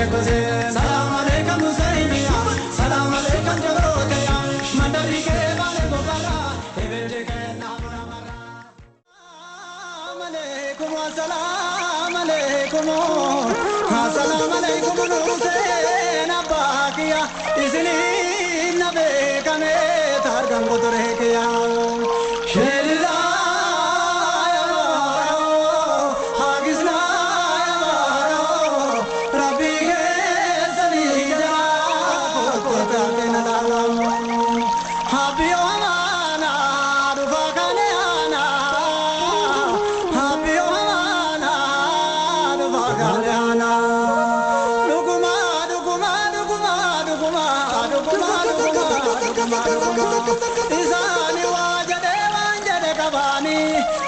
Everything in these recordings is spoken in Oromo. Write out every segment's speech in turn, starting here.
Salam alaikum Husseiniya, salam alaikum Jaroteya, mandari ke bale gobara, evelde ke namuna mara. Salam alaikum, salam alaikum Hussein abakiya, isni nabe kame thargan godre kiya. Shelila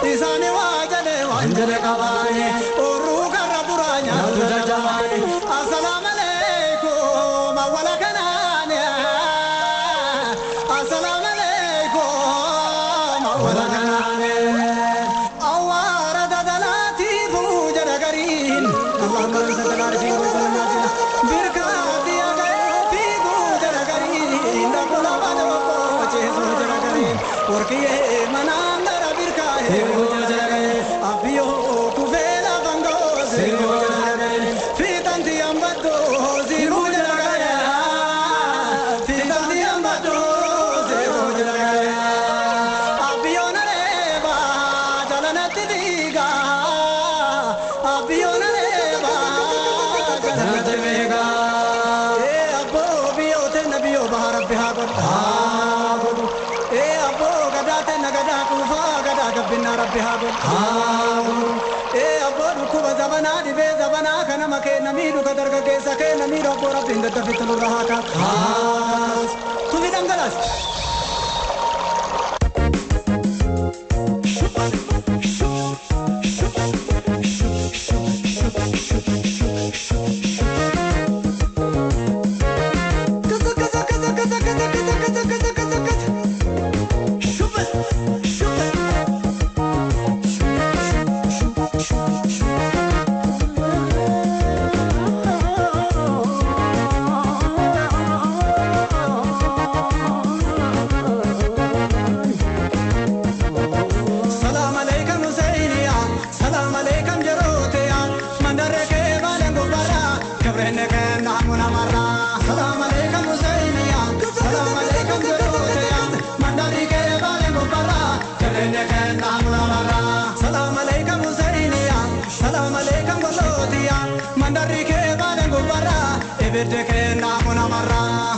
Isani wajade wanjade kabani uruka raburanya tujajamani assalamu alaikum awala kanani assalamu alaikum awala kanani awara dadalati bujara garin allahumma salli ala sayyidina birkati agaye fi bujara garin dakula bado che bujara garin porkiye manandara birkaye Abio kuvela bango zero jagare fitanti ambado zero jagare fitanti ambado zero jagare abio nareva jalanati diga abio nareva jalanati vega e abbo bio te nabio bahar bihagod e abbo gadate nagada kufa gada gabina rabbihagod kuba zabana dibe zabana kana make namiru kadarga ke sake namiru pora binda tafitlu rahaka tu vidangalas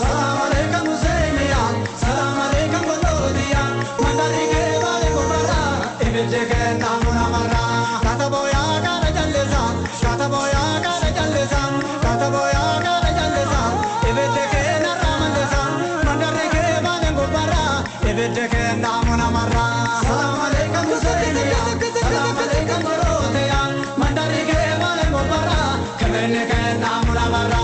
Salam alaikum Husseiniya, salam alaikum Golodiya, mandari ke bale gobara, evelde ke namuna mara. Kata boya kara jaleza, kata boya kara jaleza, kata boya kara jaleza, evelde ke naramandeza, mandari ke bale gobara, evelde ke namuna mara. Salam alaikum Husseiniya, salam alaikum Golodiya, mandari ke bale gobara, evelde ke namuna mara.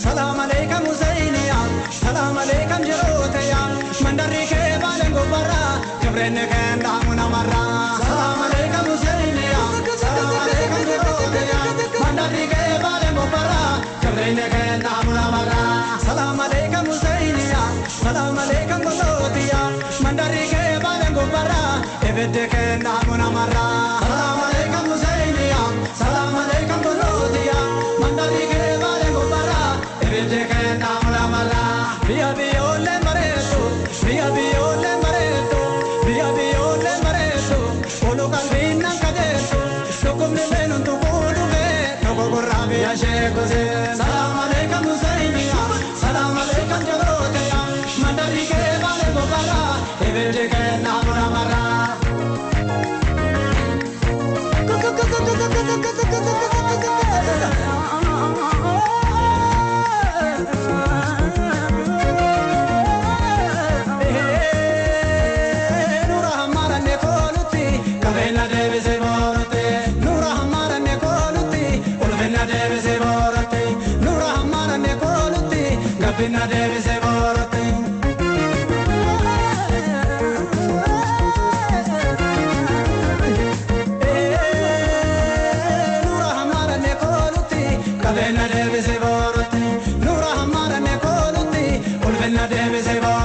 Salam alaikum Husseiniya, salam alaikum Jaroteya, mandari ke bale gobara, kabrene ke namuna mara. Salam alaikum Husseiniya, salam alaikum Jaroteya, mandari ke bale gobara, kabrene ke namuna mara. Salam alaikum Husseiniya, salam alaikum Golodiya, mandari ke bale gobara, evelde ke namuna mara. Salam alaikum Husseiniya, salam alaikum Golodiya, mandari ke bale gobara, evelde ke namuna mara. Via viole mareto, via viole mareto, via viole mareto. Bina deve se vorte Nura hamara ne koluti Kabena deve se vorte Nura hamara ne koluti Ulvena deve se vorte